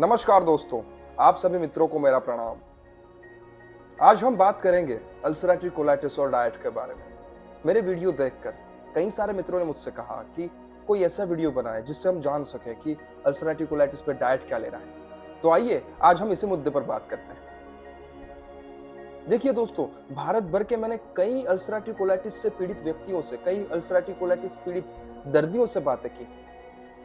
नमस्कार दोस्तों, आप सभी मित्रों को मेरा प्रणाम। आज हम बात करेंगे अल्सरेटिव कोलाइटिस और डाइट के बारे में। मेरे वीडियो देखकर कई सारे मित्रों ने मुझसे कहा कि कोई ऐसा वीडियो बनाए जिससे हम जान सकें कि अल्सरेटिव कोलाइटिस पे डाइट क्या लेना है। तो आइए आज हम इसी मुद्दे पर बात करते हैं। देखिए दोस्तों, भारत भर के मैंने कई अल्सरेटिव कोलाइटिस से पीड़ित व्यक्तियों से, कई अल्सरेटिव कोलाइटिस पीड़ित दर्दियों से बातें की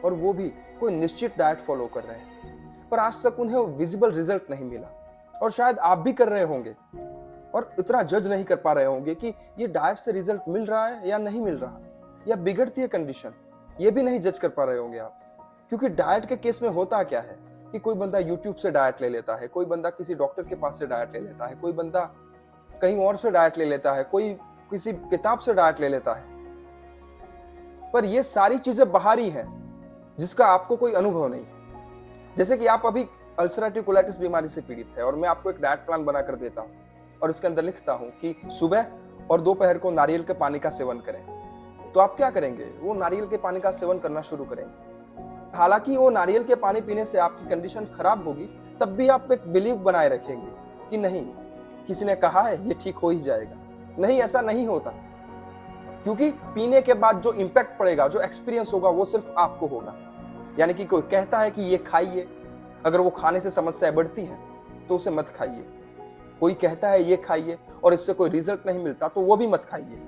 और वो भी कोई निश्चित डाइट फॉलो कर रहे हैं, पर आज तक उन्हें विजिबल रिजल्ट नहीं मिला। और शायद आप भी कर रहे होंगे और इतना जज नहीं कर पा रहे होंगे कि ये डाइट से रिजल्ट मिल रहा है या नहीं मिल रहा, या बिगड़ती है कंडीशन, ये भी नहीं जज कर पा रहे होंगे आप। क्योंकि डाइट के केस में होता क्या है कि कोई बंदा यूट्यूब से डाइट ले लेता है, कोई बंदा किसी डॉक्टर के पास से डाइट ले लेता है, कोई बंदा कहीं और से डाइट ले लेता है, कोई किसी किताब से डाइट ले लेता है, पर ये सारी चीजें बाहरी हैं जिसका आपको कोई अनुभव नहीं है। जैसे कि आप अभी अल्सरेटिव कोलाइटिस बीमारी से पीड़ित है और मैं आपको एक डाइट प्लान बनाकर देता हूं और इसके अंदर लिखता हूं कि सुबह और दोपहर को नारियल के पानी का सेवन करें, तो आप क्या करेंगे? वो नारियल के पानी का सेवन करना शुरू करेंगे। हालांकि वो नारियल के पानी पीने से आपकी कंडीशन खराब होगी, तब भी आप एक बिलीव बनाए रखेंगे कि नहीं, किसी ने कहा है ये ठीक हो ही जाएगा। नहीं, ऐसा नहीं होता, क्योंकि पीने के बाद जो इंपैक्ट पड़ेगा, जो एक्सपीरियंस होगा, वो सिर्फ आपको होगा। यानी कि कोई कहता है कि ये खाइए, अगर वो खाने से समस्याएं बढ़ती हैं तो उसे मत खाइए। कोई कहता है ये खाइए और इससे कोई रिजल्ट नहीं मिलता तो वो भी मत खाइए,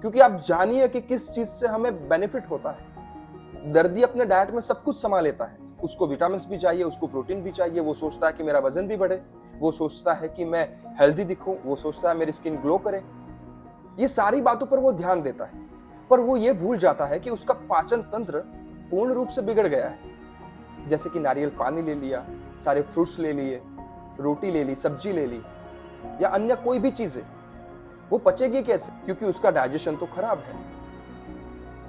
क्योंकि आप जानिए कि किस चीज से हमें बेनिफिट होता है। दर्दी अपने डाइट में सब कुछ समा लेता है, उसको विटामिन भी चाहिए, उसको प्रोटीन भी चाहिए, वो सोचता है कि मेरा वजन भी बढ़े, वो सोचता है कि मैं हेल्दी दिखूं, वो सोचता है मेरी स्किन ग्लो करे। ये सारी बातों पर वो ध्यान देता है, पर वो ये भूल जाता है कि उसका पाचन तंत्र पूर्ण रूप से बिगड़ गया है। जैसे कि नारियल पानी ले लिया, सारे फ्रूट्स ले लिए, रोटी ले ली, सब्जी ले ली, या अन्य कोई भी चीजें, वो पचेगी कैसे? क्योंकि उसका डाइजेशन तो खराब है।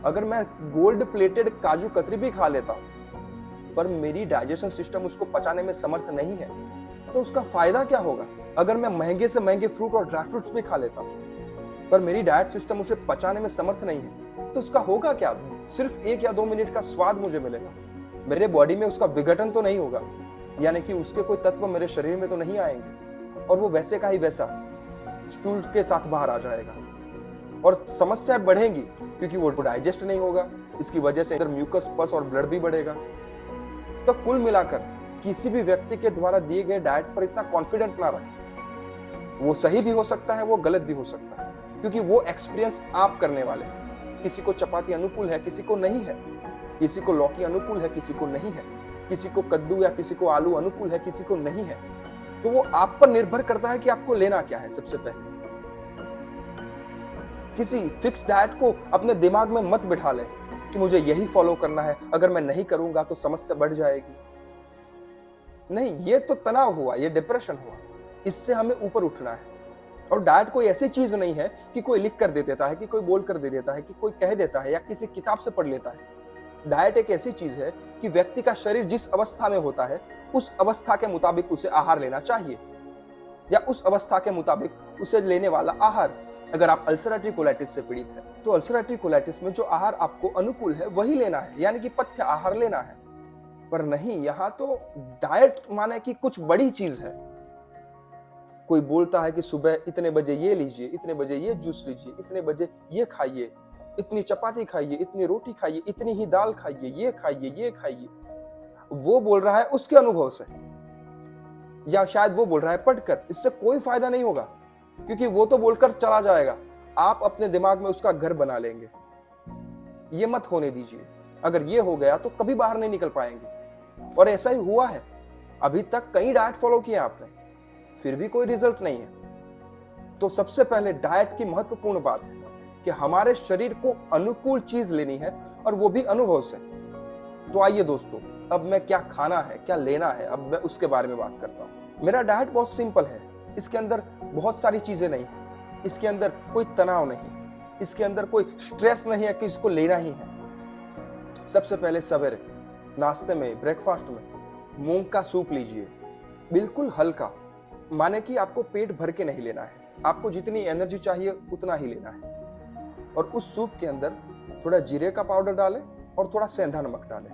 अगर मैं गोल्ड प्लेटेड काजू कतरी भी खा लेता हूं पर मेरी डाइजेशन सिस्टम उसको पचाने में समर्थ नहीं है, तो उसका फायदा क्या होगा? अगर मैं महंगे से महंगे फ्रूट और ड्राई फ्रूट्स भी खा लेता हूं पर मेरी डाइट सिस्टम उसे पचाने में समर्थ नहीं है, तो उसका होगा क्या? सिर्फ 1 या 2 मिनट का स्वाद मुझे मिलेगा, मेरे बॉडी में उसका विघटन तो नहीं होगा, यानी कि उसके कोई तत्व मेरे शरीर में तो नहीं आएंगे और वो वैसे का ही वैसा स्टूल के साथ बाहर आ जाएगा और समस्याएं बढ़ेंगी, क्योंकि वो डाइजेस्ट नहीं होगा। इसकी वजह से इधर म्यूकस, पस और ब्लड भी बढ़ेगा। तो कुल मिलाकर किसी भी व्यक्ति के द्वारा दिए गए डाइट पर इतना कॉन्फिडेंट ना रखें। वो सही भी हो सकता है, वो गलत भी हो सकता है, क्योंकि वो एक्सपीरियंस आप करने वाले हैं। किसी को चपाती अनुकूल है, किसी को नहीं है, किसी को लौकी अनुकूल है, किसी को नहीं है, किसी को कद्दू या किसी को आलू अनुकूल है, किसी को नहीं है। तो वो आप पर निर्भर करता है कि आपको लेना क्या है। सबसे पहले किसी फिक्स डाइट को अपने दिमाग में मत बिठा लें कि मुझे यही फॉलो करना है, अगर मैं नहीं करूंगा तो समस्या बढ़ जाएगी। नहीं, ये तो तनाव हुआ, ये डिप्रेशन हुआ। इससे हमें ऊपर उठना है। और डाइट कोई ऐसी चीज नहीं है कि कोई लिख कर दे देता है, कि कोई बोल कर दे देता है, कि कोई कह देता है या किसी किताब से पढ़ लेता है। डाइट एक ऐसी चीज है कि व्यक्ति का शरीर जिस अवस्था में होता है उस अवस्था के मुताबिक उसे आहार लेना चाहिए, या उस अवस्था के मुताबिक उसे लेने वाला आहार। अगर आप अल्सरेटिव कोलाइटिस से पीड़ित है तो अल्सरेटिव कोलाइटिस में जो आहार आपको अनुकूल है वही लेना है, यानी कि पथ्य आहार लेना है। पर नहीं, यहाँ तो डाइट माने कि कुछ बड़ी चीज है। कोई बोलता है कि सुबह इतने बजे ये लीजिए, इतने बजे ये जूस लीजिए, इतने बजे ये खाइए, इतनी चपाती खाइए, इतनी रोटी खाइए, इतनी ही दाल खाइए, ये खाइए, ये खाइए। वो बोल रहा है उसके अनुभव से, या शायद वो बोल रहा है पढ़कर। इससे कोई फायदा नहीं होगा, क्योंकि वो तो बोलकर चला जाएगा, आप अपने दिमाग में उसका घर बना लेंगे। ये मत होने दीजिए। अगर ये हो गया तो कभी बाहर नहीं निकल पाएंगे, और ऐसा ही हुआ है। अभी तक कई डाइट फॉलो किए आपने, फिर भी कोई रिजल्ट नहीं है। तो सबसे पहले डाइट की महत्वपूर्ण बात है कि हमारे शरीर को अनुकूल चीज लेनी है, और वो भी अनुभव से। तो आइए दोस्तों, अब मैं क्या खाना है, क्या लेना है, अब मैं उसके बारे में बात करता हूं। मेरा डाइट बहुत सिंपल है, इसके अंदर बहुत सारी चीजें नहीं है, इसके अंदर कोई तनाव नहीं, इसके अंदर कोई स्ट्रेस नहीं है कि इसको लेना ही है। सबसे पहले सवेरे नाश्ते में, ब्रेकफास्ट में मूंग का सूप लीजिए, बिल्कुल हल्का। माने कि आपको पेट भर के नहीं लेना है, आपको जितनी एनर्जी चाहिए उतना ही लेना है। और उस सूप के अंदर थोड़ा जीरे का पाउडर डालें और थोड़ा सेंधा नमक डालें।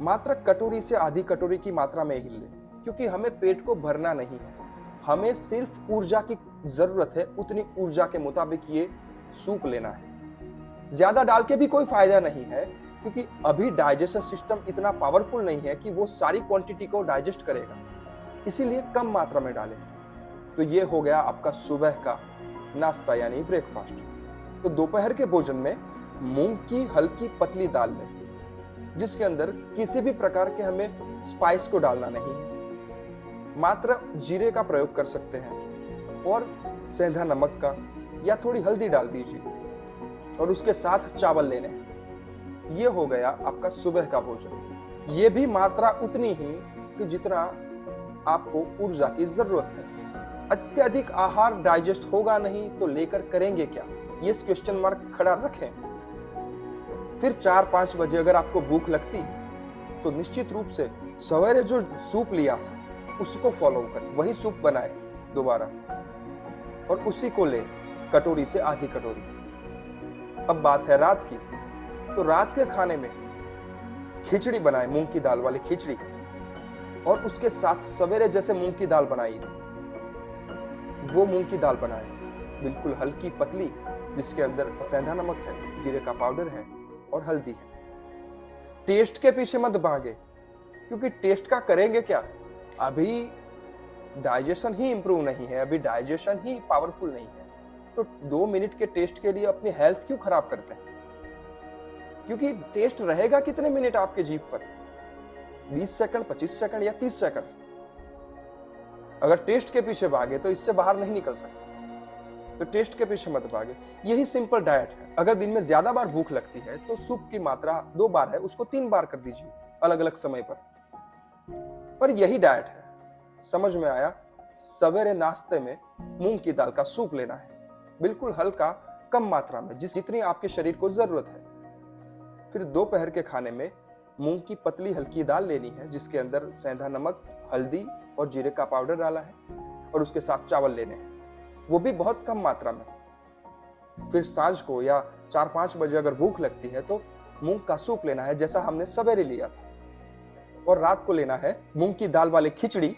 मात्र कटोरी से आधी कटोरी की मात्रा में ही लें, क्योंकि हमें पेट को भरना नहीं है, हमें सिर्फ ऊर्जा की जरूरत है, उतनी ऊर्जा के मुताबिक ये सूप लेना है। ज्यादा डाल के भी कोई फायदा नहीं है, क्योंकि अभी डाइजेशन सिस्टम इतना पावरफुल नहीं है कि वो सारी क्वांटिटी को डाइजेस्ट करेगा, इसीलिए कम मात्रा में डालें। तो ये हो गया आपका सुबह का नाश्ता यानी ब्रेकफास्ट। तो दोपहर के भोजन में मूंग की हल्की पतली दाल लें, जिसके अंदर किसी भी प्रकार के हमें स्पाइस को डालना नहीं है, मात्र जीरे का प्रयोग कर सकते हैं और सेंधा नमक का या थोड़ी हल्दी डाल दीजिए और उसके साथ चावल लेने हैं। ये हो गया आपका सुबह का भोजन। ये भी मात्रा उतनी ही कि जितना आपको ऊर्जा की जरूरत है। अत्यधिक आहार डाइजेस्ट होगा नहीं तो लेकर करेंगे क्या, ये क्वेश्चन मार्क खड़ा रखें। फिर 4-5 बजे अगर आपको भूख लगती है तो निश्चित रूप से सवेरे जो सूप लिया था उसको फॉलो कर वही सूप बनाए दोबारा और उसी को ले कटोरी से आधी कटोरी। अब बात है रात की, तो रात के खाने में खिचड़ी बनाए, मूंग की दाल वाली खिचड़ी, और उसके साथ सवेरे जैसे मूंग की दाल बनाई थी वो मूंग की दाल बनाए, बिल्कुल हल्की पतली, जिसके अंदर सेंधा नमक है, जीरे का पाउडर है और हल्दी है। टेस्ट के पीछे मत भागे, क्योंकि टेस्ट का करेंगे क्या, अभी डाइजेशन ही इंप्रूव नहीं है, अभी डाइजेशन ही पावरफुल नहीं है, तो 2 मिनट के टेस्ट के लिए अपनी हेल्थ क्यों खराब करते हैं। क्योंकि टेस्ट रहेगा कितने मिनट आपके जीभ पर, 20 सेकंड, 25 सेकंड या 30 सेकंड। अगर टेस्ट के पीछे भागे तो इससे बाहर नहीं निकल सकते, तो टेस्ट के पीछे मत भागे। यही सिंपल डाइट है। अगर दिन में ज्यादा बार भूख लगती है तो सूप की मात्रा 2 बार है उसको 3 बार कर दीजिए अलग अलग समय पर यही डाइट है। समझ में आया। सवेरे नाश्ते में मूंग की दाल का सूप लेना है, बिल्कुल हल्का, कम मात्रा में, जितनी आपके शरीर को जरूरत है। फिर दोपहर के खाने में मूंग की पतली हल्की दाल लेनी है, जिसके अंदर सेंधा नमक, हल्दी और जीरे का पाउडर डाला है, और उसके साथ चावल लेने हैं, वो भी बहुत कम मात्रा में। फिर सांझ को या 4-5 बजे अगर भूख लगती है तो मूंग का सूप लेना है, जैसा हमने सवेरे लिया था, और रात को लेना है मूंग की दाल वाली खिचड़ी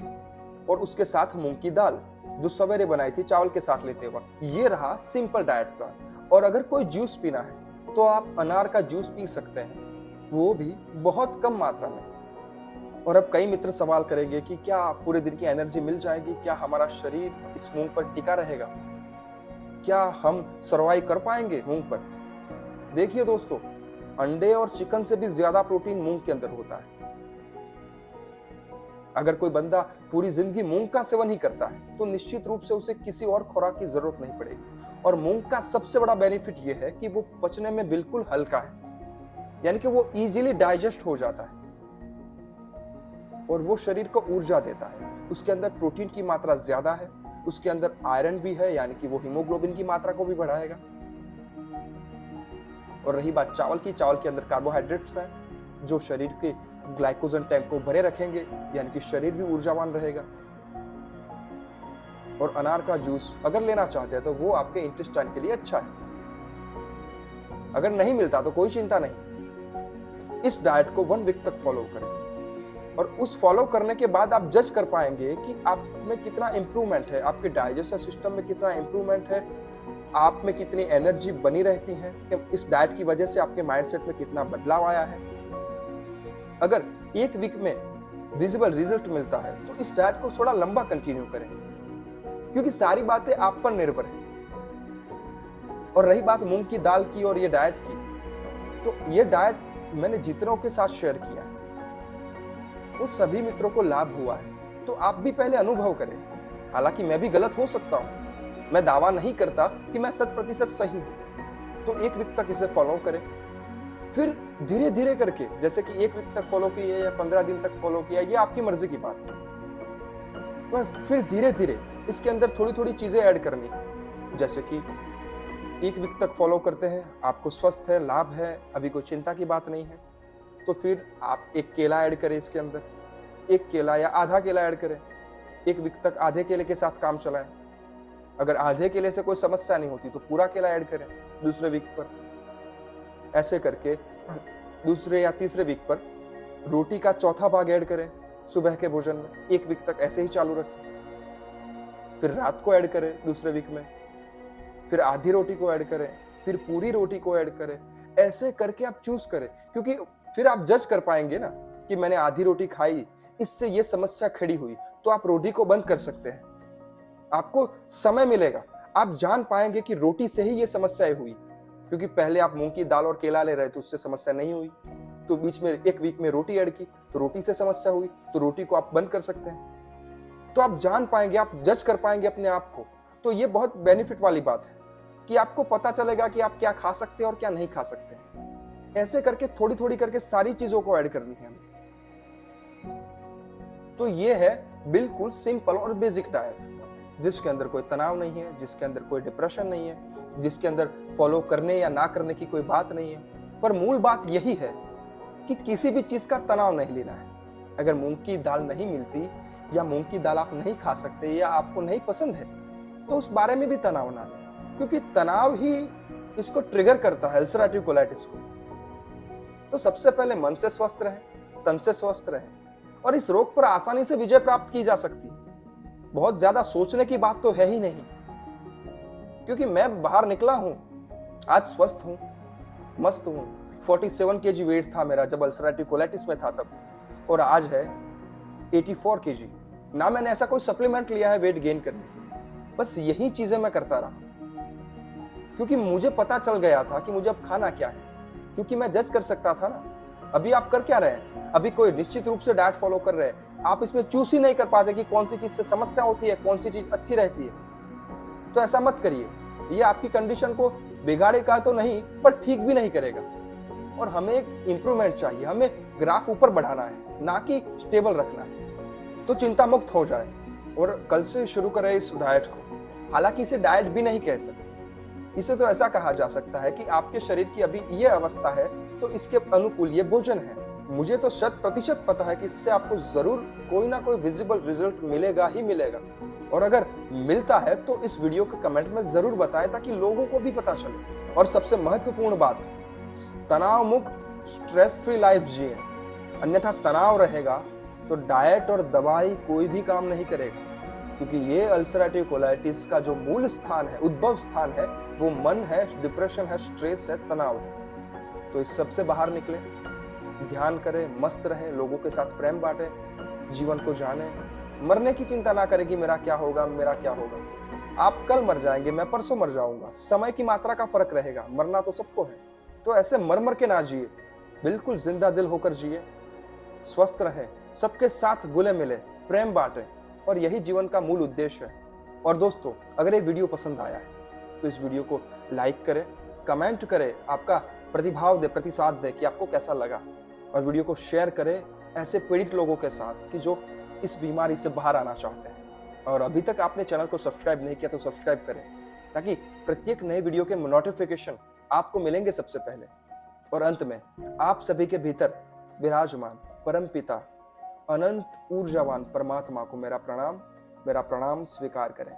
और उसके साथ मूंग की दाल जो सवेरे बनाई थी चावल के साथ लेते वक्त। ये रहा सिंपल डाइट प्लान। और अगर कोई जूस पीना है तो आप अनार का जूस पी सकते हैं, वो भी बहुत कम मात्रा में। और अब कई मित्र सवाल करेंगे कि क्या पूरे दिन की एनर्जी मिल जाएगी, क्या हमारा शरीर इस मूंग पर टिका रहेगा, क्या हम सर्वाइव कर पाएंगे मूंग पर। देखिए दोस्तों, अंडे और चिकन से भी ज्यादा प्रोटीन मूंग के अंदर होता है। अगर कोई बंदा पूरी जिंदगी मूंग का सेवन ही करता है तो निश्चित रूप से उसे किसी और खुराक की जरूरत नहीं पड़ेगी। और मूंग का सबसे बड़ा बेनिफिट यह है कि वो पचने में बिल्कुल हल्का है, यानी कि वो इजीली डाइजेस्ट हो जाता है और वो शरीर को ऊर्जा देता है। उसके अंदर प्रोटीन की मात्रा ज्यादा है, उसके अंदर आयरन भी है, यानी कि वो हीमोग्लोबिन की मात्रा को भी बढ़ाएगा। और रही बात चावल की, चावल के अंदर कार्बोहाइड्रेट्स है जो शरीर के ग्लाइकोजन टैंक को भरे रखेंगे, यानी कि शरीर भी ऊर्जावान रहेगा। और अनार का जूस अगर लेना चाहते हैं तो वो आपके इंटेस्टाइन के लिए अच्छा है। अगर नहीं मिलता तो कोई चिंता नहीं, इस डाइट को 1 वीक तक फॉलो करें, और उस फॉलो करने के बाद आप जज कर पाएंगे कि आप में कितना इंप्रूवमेंट है, आपके डाइजेशन सिस्टम में कितना इंप्रूवमेंट है, आप में कितनी एनर्जी बनी रहती है, इस डाइट की वजह से आपके माइंडसेट में कितना बदलाव आया है। अगर 1 वीक में विजिबल रिजल्ट मिलता है तो इस डाइट को थोड़ा लंबा कंटिन्यू करें, क्योंकि सारी बातें आप पर निर्भर है। और रही बात मूंग की दाल की और ये डाइट की, तो ये डाइट मैंने जितनों के साथ शेयर किया है वो सभी मित्रों को लाभ हुआ है, तो आप भी पहले अनुभव करें। हालांकि मैं भी गलत हो सकता हूं, मैं दावा नहीं करता कि मैं 100% सही हूं। तो 1 वीक तक इसे फॉलो करें, फिर धीरे धीरे करके, जैसे कि 1 वीक तक फॉलो किया या 15 दिन तक फॉलो किया, ये आपकी मर्जी की बात है, पर फिर धीरे धीरे इसके अंदर थोड़ी थोड़ी चीजें ऐड करनी है। जैसे कि 1 वीक तक फॉलो करते हैं, आपको स्वस्थ है, लाभ है, अभी कोई चिंता की बात नहीं है, तो फिर आप 1 केला ऐड करें, इसके अंदर 1 केला या आधा केला ऐड करें। 1 वीक तक आधे केले के साथ काम चलाएं। अगर आधे केले से कोई समस्या नहीं होती तो पूरा केला ऐड करें दूसरे वीक पर। ऐसे करके दूसरे या तीसरे वीक पर रोटी का चौथा भाग ऐड करें सुबह के भोजन में, 1 वीक तक ऐसे ही चालू रखें। फिर रात को ऐड करें दूसरे वीक में, फिर आधी रोटी को ऐड करें, फिर पूरी रोटी को ऐड करें। ऐसे करके आप चूज करें, क्योंकि फिर आप जज कर पाएंगे ना कि मैंने आधी रोटी खाई, इससे ये समस्या खड़ी हुई, तो आप रोटी को बंद कर सकते हैं। आपको समय मिलेगा, आप जान पाएंगे कि रोटी से ही ये समस्याएं हुई, क्योंकि पहले आप मूंग की दाल और केला ले रहे थे, उससे समस्या नहीं हुई, तो बीच में 1 वीक में रोटी ऐड की तो रोटी से समस्या हुई, तो रोटी को आप बंद कर सकते हैं। तो आप जान पाएंगे, आप जज कर पाएंगे अपने आप को। तो ये बहुत बेनिफिट वाली बात है कि आपको पता चलेगा कि आप क्या खा सकते हैं और क्या नहीं खा सकते। ऐसे करके थोड़ी थोड़ी करके सारी चीजों को ऐड करनी है हमें। तो ये है बिल्कुल सिंपल और बेसिक डाइट, जिसके अंदर कोई तनाव नहीं है, जिसके अंदर कोई डिप्रेशन नहीं है, जिसके अंदर फॉलो करने या ना करने की कोई बात नहीं है। पर मूल बात यही है कि किसी भी चीज का तनाव नहीं लेना है। अगर मूंग की दाल नहीं मिलती या मूंग की दाल आप नहीं खा सकते या आपको नहीं पसंद है, तो उस बारे में भी तनाव ना लें, क्योंकि तनाव ही इसको ट्रिगर करता है, अल्सरेटिव कोलाइटिस को। तो सबसे पहले मन से स्वस्थ रहें, तन से स्वस्थ रहें, और इस रोग पर आसानी से विजय प्राप्त की जा सकती है। बहुत ज्यादा सोचने की बात तो है ही नहीं, क्योंकि मैं बाहर निकला हूं, आज स्वस्थ हूं, मस्त हूं। 47 kg वेट था मेरा जब अल्सरेटिव कोलाइटिस में था तब, और आज है 84 kg। ना मैंने ऐसा कोई सप्लीमेंट लिया है वेट गेन करने के लिए, बस यही चीजें मैं करता रहा, क्योंकि मुझे पता चल गया था कि मुझे अब खाना क्या है, क्योंकि मैं जज कर सकता था ना। अभी आप कर क्या रहे हैं? अभी कोई निश्चित रूप से डाइट फॉलो कर रहे हैं, आप इसमें चूज ही नहीं कर पाते कि कौन सी चीज से समस्या होती है, कौन सी चीज अच्छी रहती है। तो ऐसा मत करिए, ये आपकी कंडीशन को बिगाड़ेगा तो नहीं, पर ठीक भी नहीं करेगा। और हमें एक इंप्रूवमेंट चाहिए, हमें ग्राफ ऊपर बढ़ाना है, ना कि स्टेबल रखना है। तो चिंता मुक्त हो जाए और कल से शुरू करें इस डाइट को। हालांकि इसे डाइट भी नहीं कह सकते, इसे तो ऐसा कहा जा सकता है कि आपके शरीर की अभी ये अवस्था है तो इसके अनुकूल ये भोजन है। मुझे तो 100% पता है कि इससे आपको जरूर कोई ना कोई विजिबल रिजल्ट मिलेगा ही मिलेगा। और अगर मिलता है तो इस वीडियो के कमेंट में जरूर बताएं, ताकि लोगों को भी पता चले। और सबसे महत्वपूर्ण बात, तनाव मुक्त स्ट्रेस फ्री लाइफ जिए, अन्यथा तनाव रहेगा तो डाइट और दवाई कोई भी काम नहीं करेगा, क्योंकि ये अल्सरेटिव कोलाइटिस का जो मूल स्थान है, उद्भव स्थान है, वो मन है, डिप्रेशन है, स्ट्रेस है, तनाव है। तो इस सब से बाहर निकले, ध्यान करें, मस्त रहें, लोगों के साथ प्रेम बांटें, जीवन को जाने, मरने की चिंता ना करें कि मेरा क्या होगा, मेरा क्या होगा। आप कल मर जाएंगे, मैं परसों मर जाऊंगा, समय की मात्रा का फर्क रहेगा, मरना तो सबको है। तो ऐसे मर मर के ना जिए, बिल्कुल जिंदा दिल होकर जिए, स्वस्थ रहें, सबके साथ घुले मिले, प्रेम बांटें, और यही जीवन का मूल उद्देश्य है। और दोस्तों, अगर ये वीडियो पसंद आया है तो इस वीडियो को लाइक करें, कमेंट करें, आपका प्रतिभाव दे, प्रतिसाद दे कि आपको कैसा लगा, और वीडियो को शेयर करें ऐसे पीड़ित लोगों के साथ कि जो इस बीमारी से बाहर आना चाहते हैं। और अभी तक आपने चैनल को सब्सक्राइब नहीं किया तो सब्सक्राइब करें, ताकि प्रत्येक नए वीडियो के नोटिफिकेशन आपको मिलेंगे सबसे पहले। और अंत में, आप सभी के भीतर विराजमान परम पिता अनंत ऊर्जावान परमात्मा को मेरा प्रणाम स्वीकार करें।